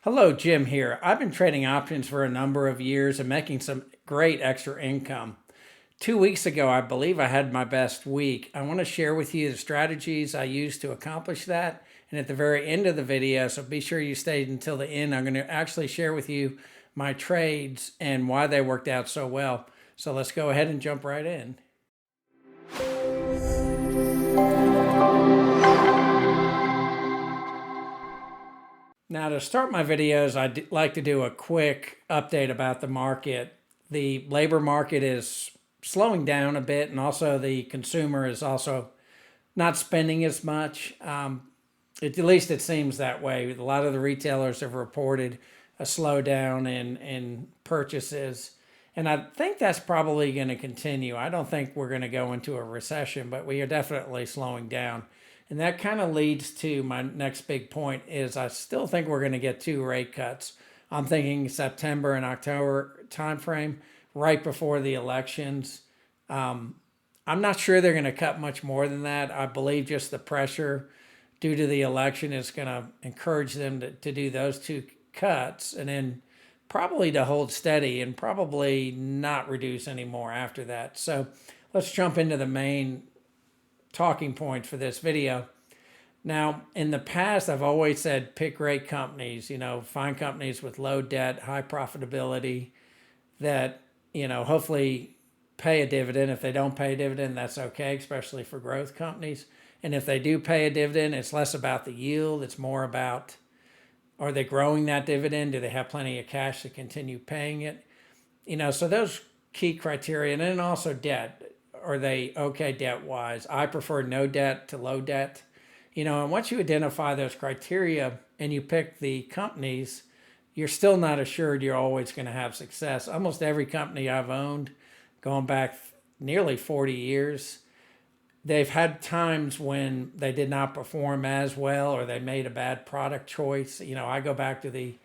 Hello, Jim here. I've been trading options for a number of years and making some great extra income. 2 weeks ago, I believe I had my best week. I want to share with you the strategies I used to accomplish that. And at the very end of the video, so be sure you stayed until the end, I'm going to actually share with you my trades and why they worked out so well. So let's go ahead and jump right in. Now, to start my videos, I'd like to do a quick update about the market. The labor market is slowing down a bit, and also the consumer is also not spending as much. At least it seems that way. A lot of the retailers have reported a slowdown in purchases, and I think that's probably going to continue. I don't think we're going to go into a recession, but we are definitely slowing down. And that kind of leads to my next big point is I still think we're going to get 2 rate cuts. I'm thinking September and October timeframe, right before the elections. I'm not sure they're going to cut much more than that. I believe just the pressure due to the election is going to encourage them to do those 2 cuts and then probably to hold steady and probably not reduce anymore after that. So let's jump into the main talking point for this video. Now, in the past, I've always said pick great companies, find companies with low debt, high profitability that, hopefully pay a dividend. If they don't pay a dividend, that's okay, especially for growth companies. And if they do pay a dividend, it's less about the yield. It's more about, are they growing that dividend? Do they have plenty of cash to continue paying it? So those key criteria, and then also debt. Are they okay debt-wise? I prefer no debt to low debt. And once you identify those criteria and you pick the companies, you're still not assured you're always going to have success. Almost every company I've owned, going back nearly 40 years, they've had times when they did not perform as well or they made a bad product choice. I go back to the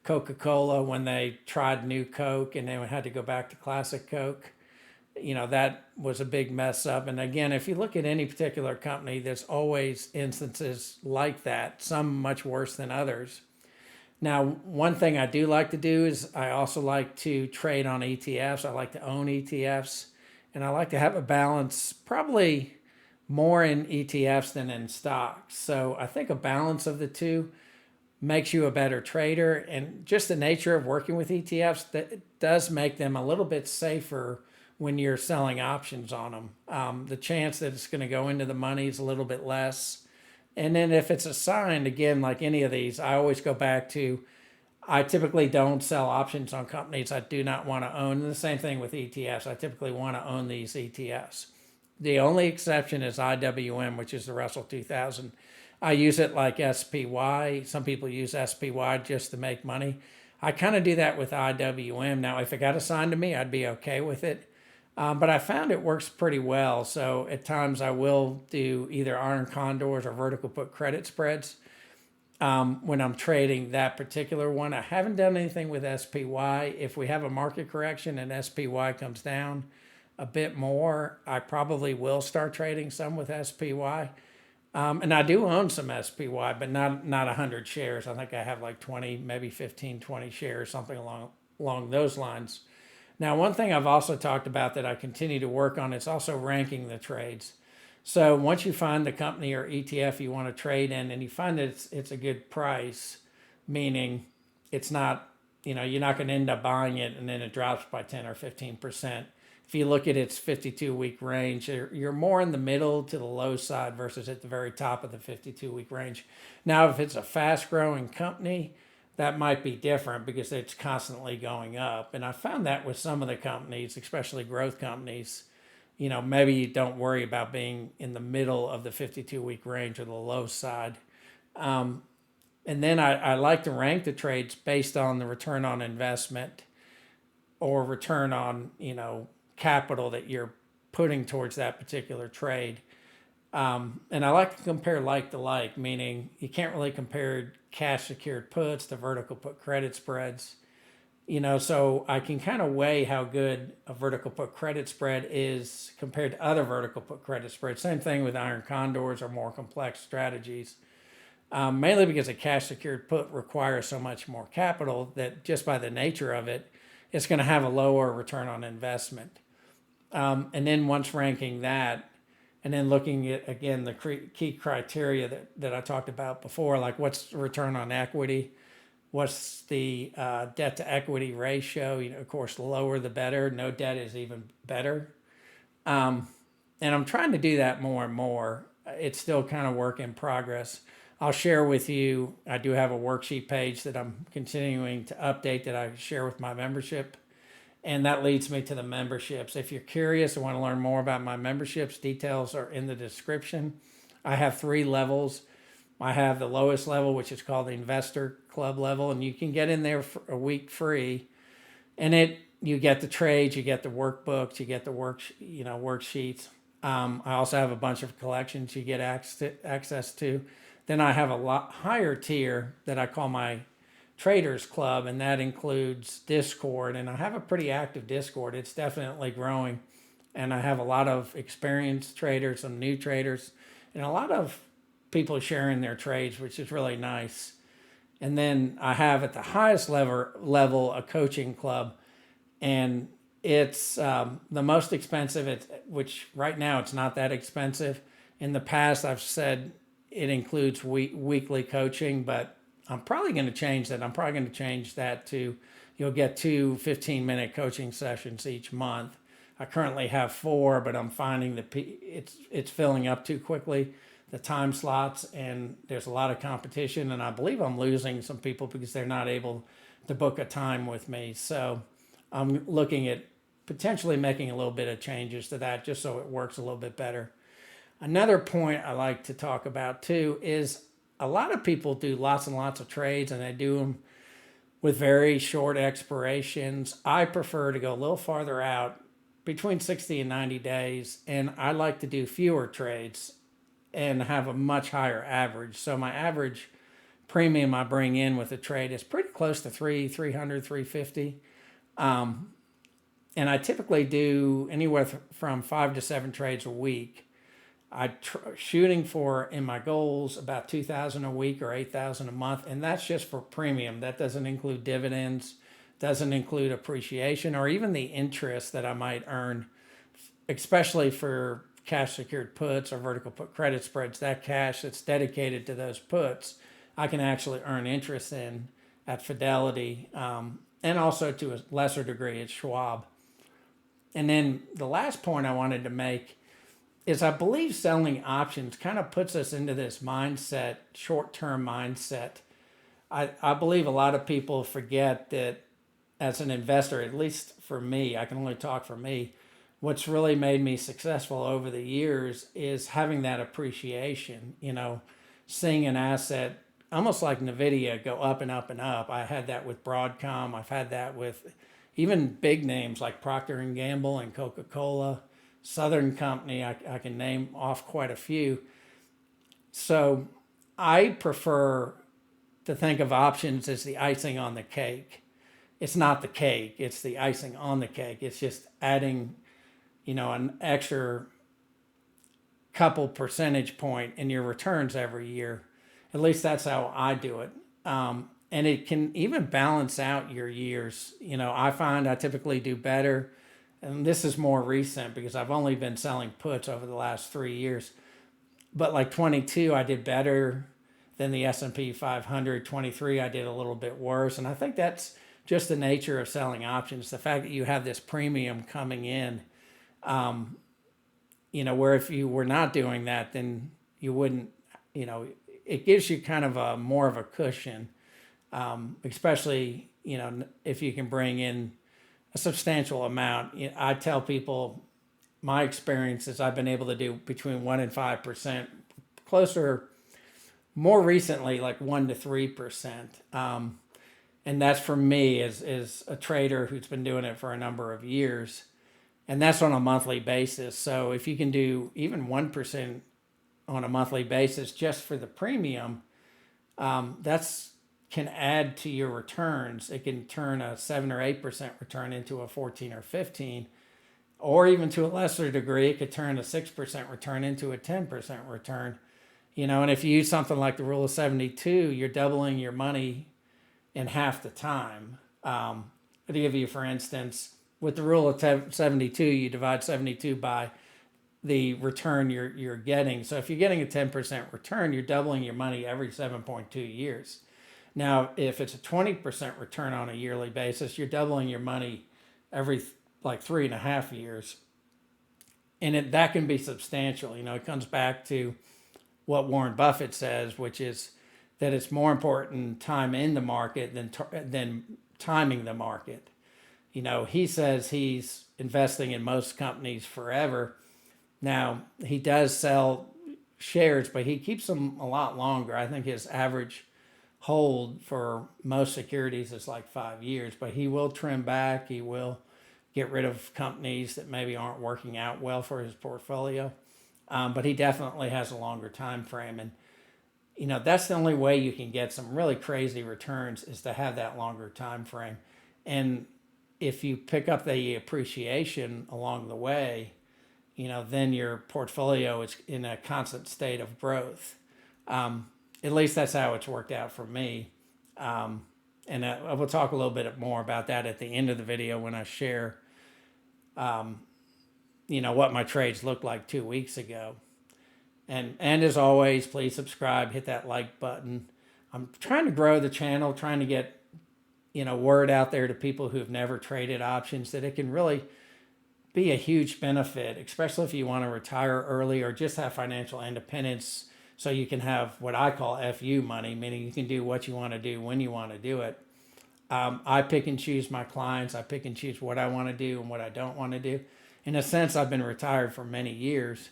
Coca-Cola when they tried new Coke and they had to go back to classic Coke. That was a big mess up. And again, if you look at any particular company, there's always instances like that, some much worse than others. Now, one thing I do like to do is I also like to trade on ETFs. I like to own ETFs, and I like to have a balance, probably more in ETFs than in stocks. So I think a balance of the two makes you a better trader. And just the nature of working with ETFs, that does make them a little bit safer when you're selling options on them. The chance that it's going to go into the money is a little bit less. And then if it's assigned, again, like any of these, I always go back to, I typically don't sell options on companies I do not want to own. And the same thing with ETFs. I typically want to own these ETFs. The only exception is IWM, which is the Russell 2000. I use it like SPY. Some people use SPY just to make money. I kind of do that with IWM. Now, if it got assigned to me, I'd be okay with it. But I found it works pretty well. So at times I will do either iron condors or vertical put credit spreads when I'm trading that particular one. I haven't done anything with SPY. If we have a market correction and SPY comes down a bit more, I probably will start trading some with SPY. And I do own some SPY, but not 100 shares. I think I have like 20, maybe 15, 20 shares, something along those lines. Now, one thing I've also talked about that I continue to work on is also ranking the trades. So once you find the company or ETF you want to trade in and you find that it's a good price, meaning it's not, you're not going to end up buying it and then it drops by 10 or 15%. If you look at its 52-week range, you're more in the middle to the low side versus at the very top of the 52-week range. Now, if it's a fast-growing company, that might be different because it's constantly going up. And I found that with some of the companies, especially growth companies, maybe you don't worry about being in the middle of the 52-week range or the low side. And then I like to rank the trades based on the return on investment or return on, capital that you're putting towards that particular trade. And I like to compare like to like, meaning you can't really compare cash secured puts to vertical put credit spreads. So I can kind of weigh how good a vertical put credit spread is compared to other vertical put credit spreads. Same thing with iron condors or more complex strategies. mainly because a cash secured put requires so much more capital that just by the nature of it, it's going to have a lower return on investment. And then once ranking that, and then looking at, again, the key criteria that I talked about before, like what's the return on equity, what's the debt to equity ratio. Of course, the lower the better. No debt is even better. And I'm trying to do that more and more. It's still kind of work in progress. I'll share with you, I do have a worksheet page that I'm continuing to update that I share with my membership. And that leads me to the memberships. If you're curious and want to learn more about my memberships, details are in the description. I have 3 levels. I have the lowest level, which is called the Investor Club level, and you can get in there for a week free. And you get the trades, you get the workbooks, you get the worksheets. I also have a bunch of collections you get access to. Then I have a lot higher tier that I call my Traders Club, and that includes Discord. And I have a pretty active Discord. It's definitely growing. And I have a lot of experienced traders, some new traders, and a lot of people sharing their trades, which is really nice. And then I have at the highest level a coaching club, and it's the most expensive, which right now it's not that expensive. In the past, I've said it includes weekly coaching, but I'm probably going to change that. I'm probably going to change that to you'll get 2 15-minute coaching sessions each month. I currently have 4, but I'm finding that it's filling up too quickly, the time slots, and there's a lot of competition, and I believe I'm losing some people because they're not able to book a time with me. So I'm looking at potentially making a little bit of changes to that just so it works a little bit better. Another point I like to talk about too is a lot of people do lots and lots of trades, and they do them with very short expirations. I prefer to go a little farther out, between 60 and 90 days, and I like to do fewer trades and have a much higher average. So my average premium I bring in with a trade is pretty close to 300, 350. And I typically do anywhere from 5 to 7 trades a week. Shooting for, in my goals, about 2,000 a week or 8,000 a month, and that's just for premium. That doesn't include dividends, doesn't include appreciation, or even the interest that I might earn, especially for cash secured puts or vertical put credit spreads. That cash that's dedicated to those puts, I can actually earn interest in at Fidelity, and also to a lesser degree at Schwab. And then the last point I wanted to make is I believe selling options kind of puts us into this mindset, short-term mindset. I believe a lot of people forget that as an investor, at least for me, I can only talk for me, what's really made me successful over the years is having that appreciation, seeing an asset almost like NVIDIA go up and up and up. I had that with Broadcom. I've had that with even big names like Procter & Gamble and Coca-Cola, Southern Company. I can name off quite a few. So I prefer to think of options as the icing on the cake. It's not the cake, it's the icing on the cake. It's just adding, an extra couple percentage point in your returns every year. At least that's how I do it. And it can even balance out your years. I find I typically do better, and this is more recent because I've only been selling puts over the last 3 years. But like 22, I did better than the S&P 500. 23, I did a little bit worse. And I think that's just the nature of selling options. The fact that you have this premium coming in, where if you were not doing that, then you wouldn't, it gives you kind of a more of a cushion, especially, if you can bring in a substantial amount. I tell people my experience is I've been able to do between 1% and 5%, closer, more recently, like 1% to 3%. And that's for me as a trader who's been doing it for a number of years. And that's on a monthly basis. So if you can do even 1% on a monthly basis just for the premium, that's can add to your returns. It can turn a 7 or 8% return into a 14 or 15, or even to a lesser degree, it could turn a 6% return into a 10% return. And if you use something like the rule of 72, you're doubling your money in half the time. To give you, for instance, with the rule of 72, you divide 72 by the return you're getting. So if you're getting a 10% return, you're doubling your money every 7.2 years. Now, if it's a 20% return on a yearly basis, you're doubling your money every like 3.5 years. And that can be substantial. It comes back to what Warren Buffett says, which is that it's more important time in the market than timing the market. He says he's investing in most companies forever. Now, he does sell shares, but he keeps them a lot longer. I think his average hold for most securities is like 5 years, but he will trim back. He will get rid of companies that maybe aren't working out well for his portfolio. But he definitely has a longer time frame. And, that's the only way you can get some really crazy returns is to have that longer time frame. And if you pick up the appreciation along the way, then your portfolio is in a constant state of growth. At least that's how it's worked out for me. And I will talk a little bit more about that at the end of the video when I share, what my trades looked like 2 weeks ago. And as always, please subscribe, hit that like button. I'm trying to grow the channel, trying to get, word out there to people who've never traded options that it can really be a huge benefit, especially if you want to retire early or just have financial independence so you can have what I call FU money, meaning you can do what you want to do when you want to do it. I pick and choose my clients. I pick and choose what I want to do and what I don't want to do. In a sense, I've been retired for many years.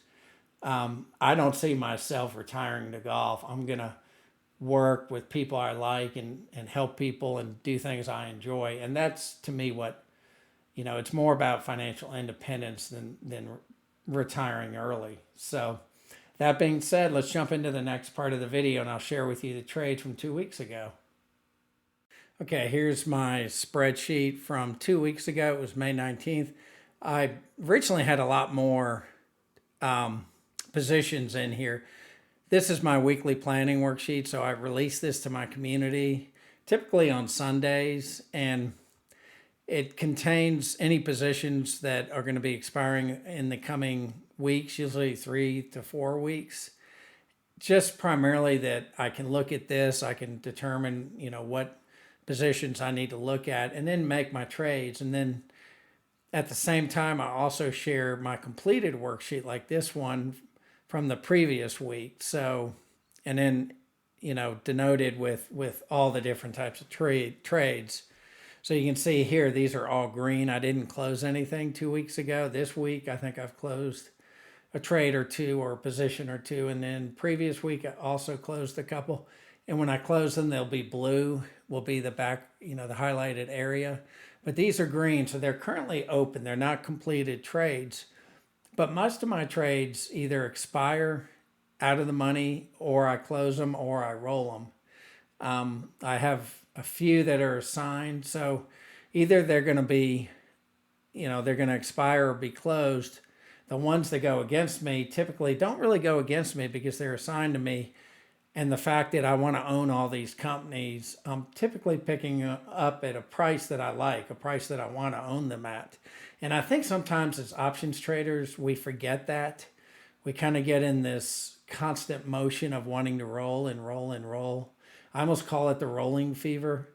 I don't see myself retiring to golf. I'm going to work with people I like and help people and do things I enjoy. And that's, to me, what, it's more about financial independence than retiring early. So that being said, let's jump into the next part of the video and I'll share with you the trades from 2 weeks ago. Okay, here's my spreadsheet from 2 weeks ago. It was May 19th. I originally had a lot more positions in here. This is my weekly planning worksheet, so I release this to my community, typically on Sundays, and it contains any positions that are going to be expiring in the coming weeks, usually 3 to 4 weeks. Just primarily that I can look at this, I can determine, what positions I need to look at, and then make my trades. And then at the same time, I also share my completed worksheet like this one from the previous week. So, and then, denoted with all the different types of trades. So you can see here, these are all green. I didn't close anything 2 weeks ago. This week, I think I've closed a trade or two or a position or two. And then previous week, I also closed a couple. And when I close them, they'll be blue, will be the back, the highlighted area. But these are green, so they're currently open. They're not completed trades. But most of my trades either expire out of the money, or I close them, or I roll them. I have a few that are assigned, so either they're going to be, they're going to expire or be closed. The ones that go against me typically don't really go against me because they're assigned to me. And the fact that I want to own all these companies, I'm typically picking up at a price that I like, a price that I want to own them at. And I think sometimes as options traders, we forget that. We kind of get in this constant motion of wanting to roll and roll and roll. I almost call it the rolling fever.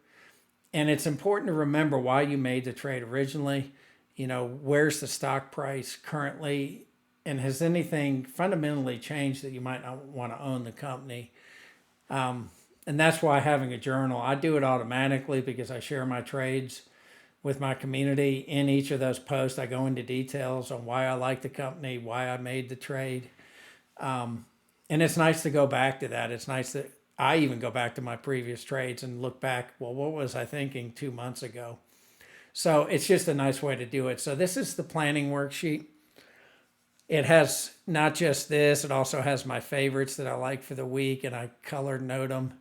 And it's important to remember why you made the trade originally. Where's the stock price currently? And has anything fundamentally changed that you might not want to own the company? And that's why having a journal, I do it automatically because I share my trades with my community. In each of those posts, I go into details on why I like the company, why I made the trade. And it's nice to go back to that. It's nice that I even go back to my previous trades and look back, well, what was I thinking 2 months ago? So it's just a nice way to do it. So this is the planning worksheet. It has not just this, it also has my favorites that I like for the week, and I color note them.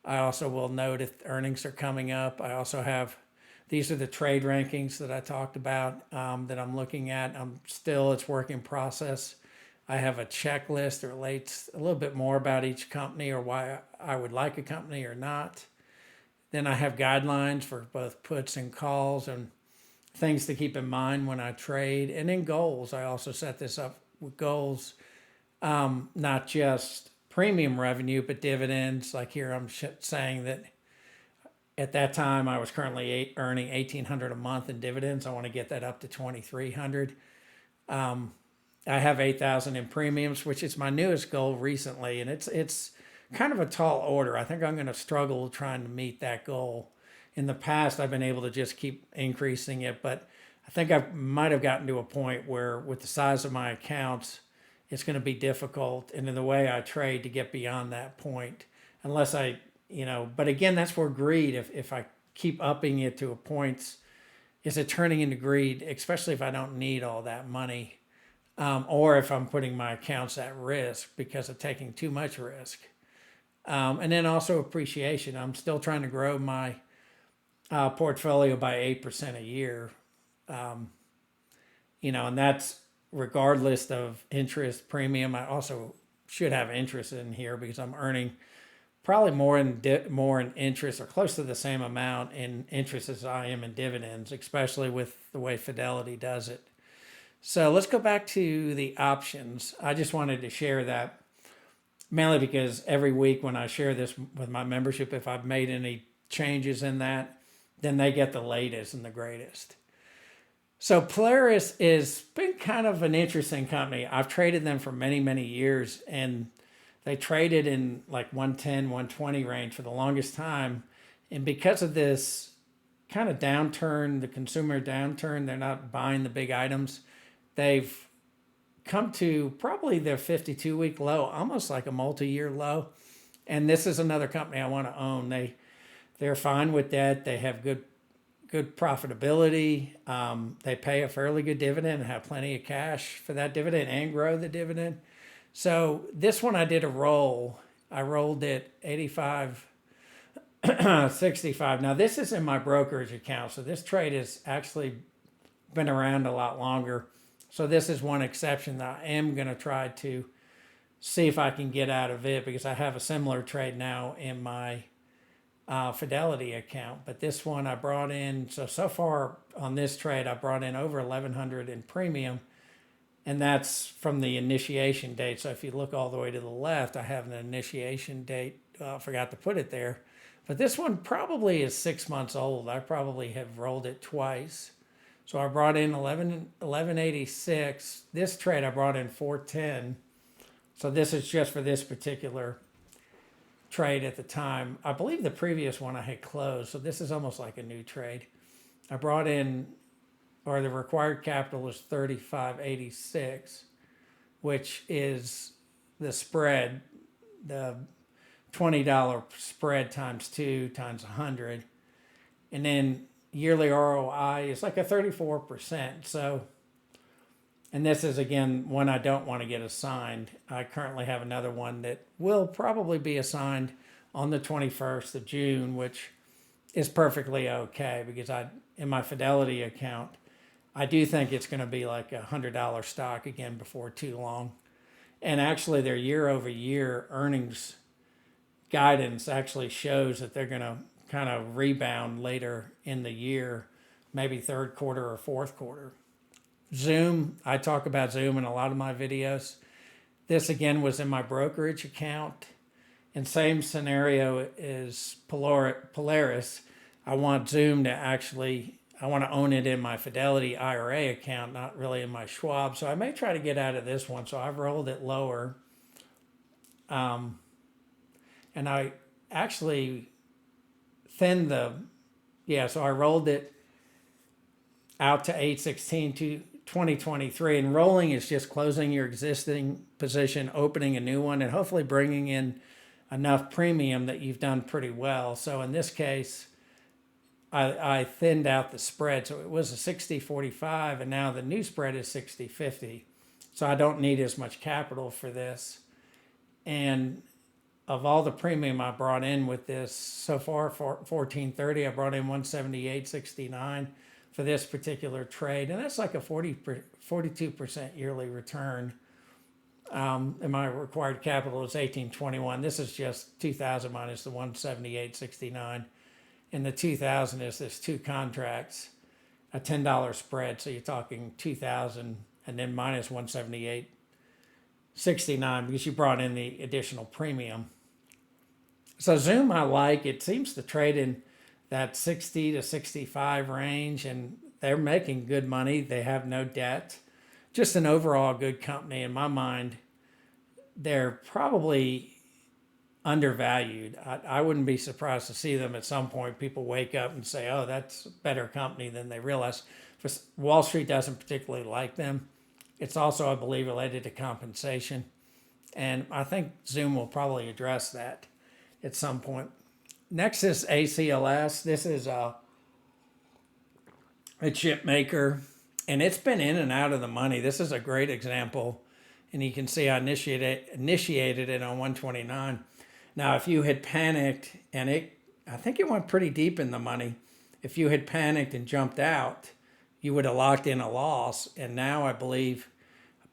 I also will note if earnings are coming up. I also have, these are the trade rankings that I talked about that I'm looking at. It's work in process. I have a checklist that relates a little bit more about each company or why I would like a company or not. Then I have guidelines for both puts and calls and things to keep in mind when I trade. And then goals. I also set this up with goals, not just premium revenue, but dividends. Like here, I'm saying that at that time I was currently earning $1,800 a month in dividends. I want to get that up to $2,300. I have 8,000 in premiums, which is my newest goal recently, and it's kind of a tall order. I think I'm going to struggle trying to meet that goal. In the past, I've been able to just keep increasing it, but I think I might have gotten to a point where, with the size of my accounts, it's going to be difficult, and in the way I trade, to get beyond that point, unless but again, that's where greed. If I keep upping it to a point, is it turning into greed? Especially if I don't need all that money. Or if I'm putting my accounts at risk because of taking too much risk. And then also appreciation. I'm still trying to grow my portfolio by 8% a year. And that's regardless of interest premium. I also should have interest in here because I'm earning probably more in interest, or close to the same amount in interest as I am in dividends, especially with the way Fidelity does it. So let's go back to the options. I just wanted to share that mainly because every week when I share this with my membership, if I've made any changes in that, then they get the latest and the greatest. So Polaris has been kind of an interesting company. I've traded them for many, many years, and they traded in like 110, 120 range for the longest time. And because of this kind of downturn, the consumer downturn, they're not buying the big items. They've come to probably their 52-week low, almost like a multi-year low. And this is another company I want to own. They're fine with that. They have good profitability. They pay a fairly good dividend and have plenty of cash for that dividend and grow the dividend. So this one I did a roll. I rolled it 85, 65. Now this is in my brokerage account. So this trade has actually been around a lot longer. So this is one exception that I am going to try to see if I can get out of it, because I have a similar trade now in my Fidelity account. But this one I brought in, so far on this trade, I brought in over 1,100 in premium, and that's from the initiation date. So if you look all the way to the left, I have an initiation date. I forgot to put it there. But this one probably is 6 months old. I probably have rolled it twice. So I brought in 1186. This trade I brought in 410. So this is just for this particular trade at the time. I believe the previous one I had closed. So this is almost like a new trade. I brought in, or the required capital is 3586, which is the spread, the $20 spread times 2 times 100. And then yearly ROI is like a 34%. So, and this is again one I don't want to get assigned. I currently have another one that will probably be assigned on the 21st of June, which is perfectly okay, because in my Fidelity account, I do think it's going to be like $100 stock again before too long. And actually their year over year earnings guidance actually shows that they're going to kind of rebound later in the year, maybe third quarter or fourth quarter. Zoom, I talk about Zoom in a lot of my videos. This again was in my brokerage account, and same scenario is Polaris. I want Zoom to I want to own it in my Fidelity IRA account, not really in my Schwab. So I may try to get out of this one. So I've rolled it lower. And I actually so I rolled it out to 8/16 to 2023, and rolling is just closing your existing position, opening a new one, and hopefully bringing in enough premium that you've done pretty well. So in this case, I thinned out the spread. So it was a 60-45, and now the new spread is 60-50. So I don't need as much capital for this. And of all the premium I brought in with this so far, for 1430, I brought in 178.69 for this particular trade, and that's like a 42% yearly return. And my required capital is 1821. This is just 2000 minus the 178.69. And the 2000 is this two contracts, a $10 spread. So you're talking 2000 and then minus 178.69 because you brought in the additional premium. So Zoom I like. It seems to trade in that 60 to 65 range, and they're making good money. They have no debt. Just an overall good company. In my mind, they're probably undervalued. I wouldn't be surprised to see them at some point. People wake up and say, oh, that's a better company than they realize. Wall Street doesn't particularly like them. It's also, I believe, related to compensation. And I think Zoom will probably address that at some point. Next is ACLS. This is a chip maker, and it's been in and out of the money. This is a great example, and you can see I initiated it on 129. Now, if you had panicked, and I think it went pretty deep in the money. If you had panicked and jumped out, you would have locked in a loss. And now I believe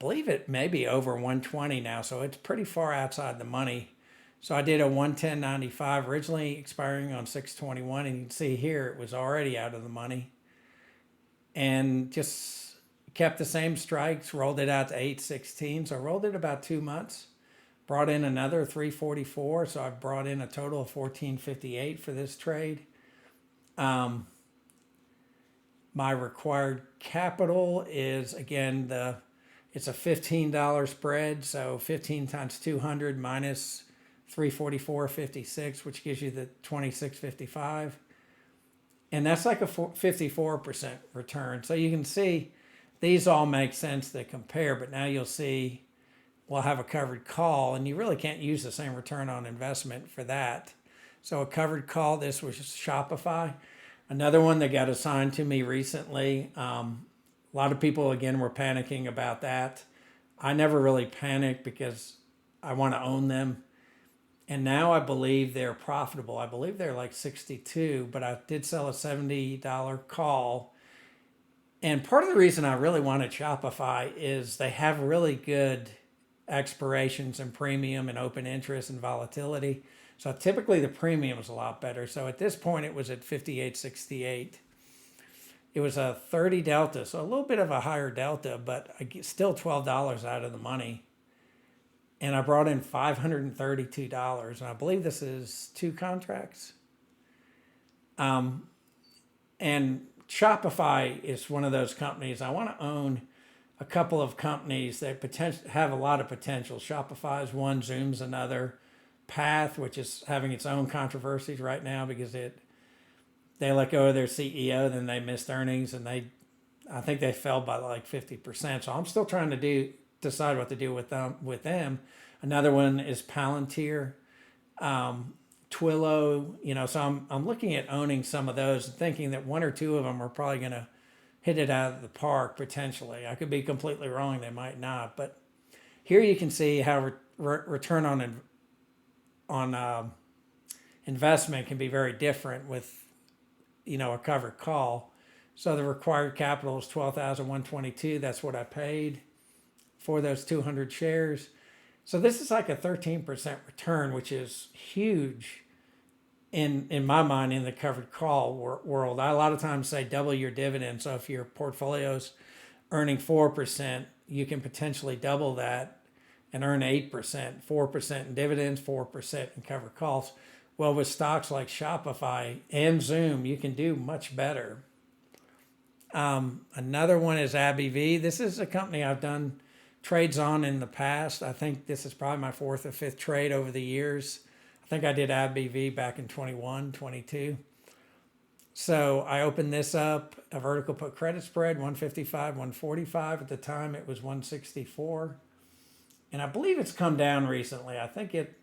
it may be over 120 now, so it's pretty far outside the money. So I did a 110.95 originally expiring on 621, and you can see here it was already out of the money. And just kept the same strikes, rolled it out to 816. So I rolled it about 2 months, brought in another 344. So I brought in a total of 1458 for this trade. My required capital is, again, it's a $15 spread. So 15 times 200 minus 344.56, which gives you the 26.55. And that's like a 54% return. So you can see these all make sense to compare, but now you'll see we'll have a covered call, and you really can't use the same return on investment for that. So a covered call, this was Shopify. Another one that got assigned to me recently. A lot of people, again, were panicking about that. I never really panicked because I want to own them. And now I believe they're profitable. I believe they're like 62, but I did sell a $70 call. And part of the reason I really wanted Shopify is they have really good expirations and premium and open interest and volatility. So typically the premium is a lot better. So at this point it was at 58.68. It was a 30 delta, so a little bit of a higher delta, but still $12 out of the money. And I brought in $532, and I believe this is 2 contracts. And Shopify is one of those companies. I want to own a couple of companies that have a lot of potential. Shopify is one, Zoom's another. Path, which is having its own controversies right now because they let go of their CEO, then they missed earnings, and I think they fell by like 50%. So I'm still trying to decide what to do with them. Another one is Palantir, Twillo. So I'm looking at owning some of those and thinking that 1 or 2 of them are probably going to hit it out of the park potentially. I could be completely wrong; they might not. But here you can see how return on investment can be very different with a covered call. So the required capital is 12,122. That's what I paid for those 200 shares. So this is like a 13% return, which is huge in my mind in the covered call world. I a lot of times say double your dividend. So if your portfolio's earning 4%, you can potentially double that and earn 8%, 4% in dividends, 4% in covered calls. Well, with stocks like Shopify and Zoom, you can do much better. Another one is AbbVie. This is a company I've done trades on in the past. I think this is probably my 4th or 5th trade over the years. I think I did AbbVie back in 21, 22. So I opened this up, a vertical put credit spread, 155, 145. At the time, it was 164. And I believe it's come down recently. I think it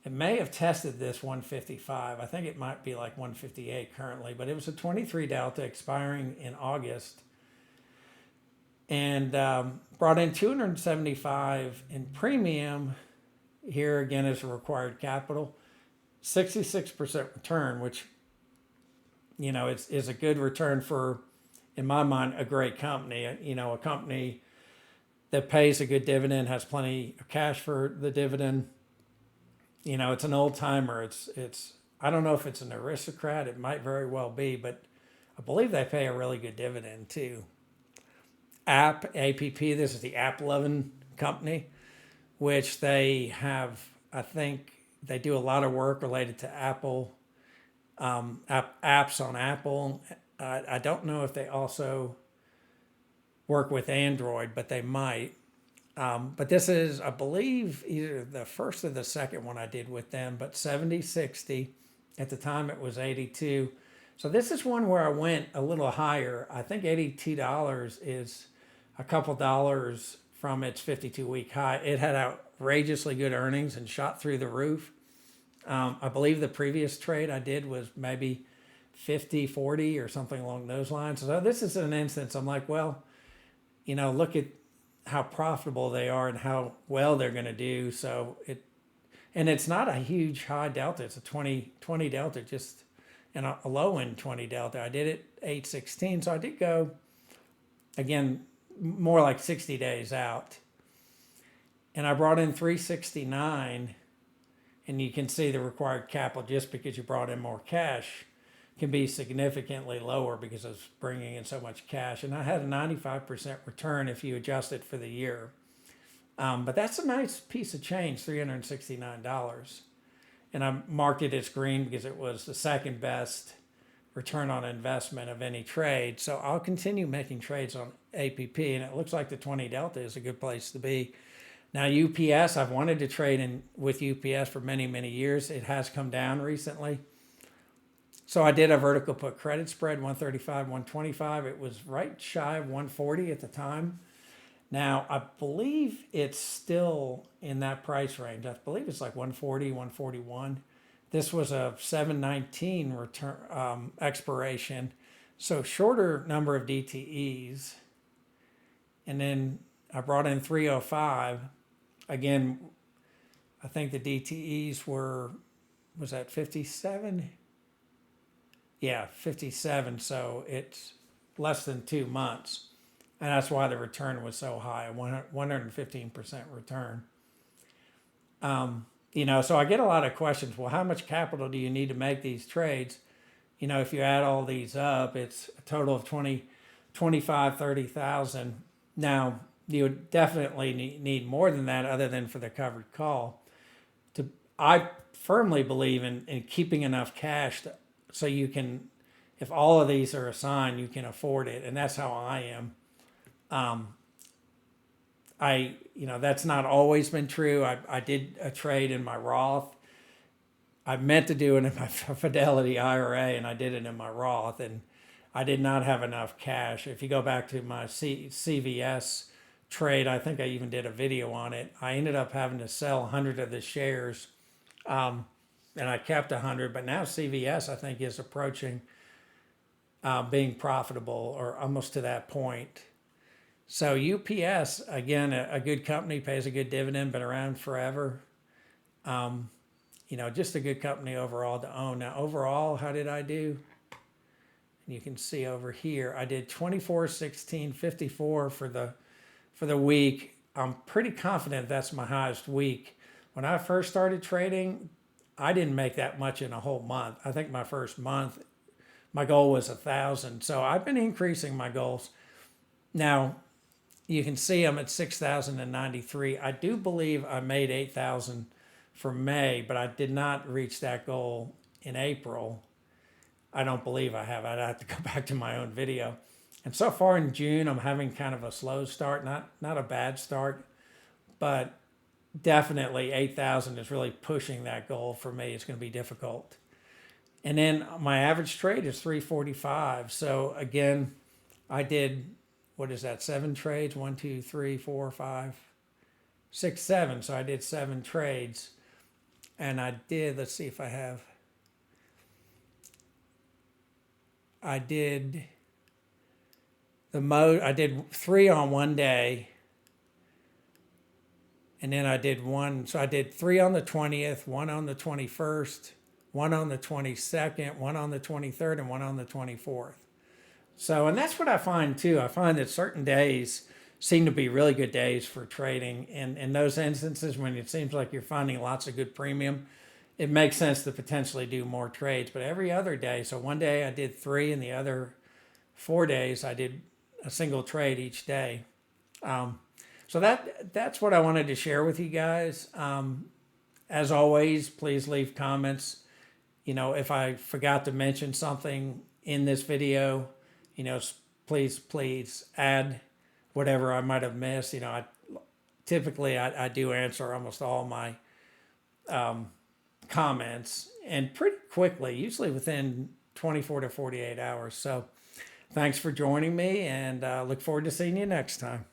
may have tested this 155. I think it might be like 158 currently, but it was a 23 delta expiring in August. And brought in 275 in premium. Here again is a required capital. 66% return, which, is a good return for, in my mind, a great company. A company that pays a good dividend, has plenty of cash for the dividend. It's an old timer. It's I don't know if it's an aristocrat. It might very well be, but I believe they pay a really good dividend too. APP, this is the app loving company, which they have, I think they do a lot of work related to Apple, apps on Apple. I don't know if they also work with Android, but they might. But this is, I believe, either the first or the second one I did with them, but 70/60. At the time it was 82. So this is one where I went a little higher. I think $82 is a couple dollars from its 52-week high. It had outrageously good earnings and shot through the roof. I believe the previous trade I did was maybe 50/40 or something along those lines. So this is an instance I'm like, well, look at how profitable they are and how well they're going to do. And it's not a huge high delta. It's a 20 delta, just and a low end 20 delta. I did it 8/16, so I did go again more like 60 days out. And I brought in 369, and you can see the required capital, just because you brought in more cash, can be significantly lower because I was bringing in so much cash. And I had a 95% return if you adjust it for the year. But that's a nice piece of change, $369. And I marked it as green because it was the second best return on investment of any trade. So I'll continue making trades on APP, and it looks like the 20 delta is a good place to be. Now UPS, I've wanted to trade in with UPS for many, many years. It has come down recently. So I did a vertical put credit spread, 135, 125. It was right shy of 140 at the time. Now, I believe it's still in that price range. I believe it's like 140, 141. This was a 719 return expiration. So shorter number of DTEs. And then I brought in 305. Again, I think the DTEs was that 57? Yeah, 57. So it's less than 2 months. And that's why the return was so high, 115% return. So I get a lot of questions. Well, how much capital do you need to make these trades? If you add all these up, it's a total of 25, 30,000. Now, you would definitely need more than that, other than for the covered call. I firmly believe in keeping enough cash so you can, if all of these are assigned, you can afford it. And that's how I am. That's not always been true. I did a trade in my Roth. I meant to do it in my Fidelity IRA, and I did it in my Roth, and I did not have enough cash. If you go back to my CVS trade, I think I even did a video on it. I ended up having to sell 100 of the shares, and I kept 100, but now CVS, I think, is approaching being profitable, or almost to that point. So UPS, again, a good company, pays a good dividend, been around forever. Just a good company overall to own. Now, overall, how did I do? And you can see over here, I did 24, 16, 54 for the week. I'm pretty confident that's my highest week. When I first started trading, I didn't make that much in a whole month. I think my first month, my goal was 1,000. So I've been increasing my goals. Now, you can see I'm at 6,093. I do believe I made 8,000 for May, but I did not reach that goal in April. I don't believe I have. I'd have to go back to my own video. And so far in June, I'm having kind of a slow start, not a bad start, but definitely 8,000 is really pushing that goal for me. It's going to be difficult. And then my average trade is 345. So again, I did, what is that, 7 trades? 1, 2, 3, 4, 5, 6, 7. So I did 7 trades. And I did, let's see if I have, I did 3 on one day. And then I did 1. So I did 3 on the 20th, 1 on the 21st, 1 on the 22nd, 1 on the 23rd, and 1 on the 24th. So, and that's what I find too. I find that certain days seem to be really good days for trading. And in those instances, when it seems like you're finding lots of good premium, it makes sense to potentially do more trades. But every other day, so one day I did 3, and the other 4 days I did a single trade each day. So that's what I wanted to share with you guys. As always, please leave comments. If I forgot to mention something in this video, please add whatever I might have missed. I do answer almost all my comments, and pretty quickly, usually within 24 to 48 hours. So thanks for joining me, and look forward to seeing you next time.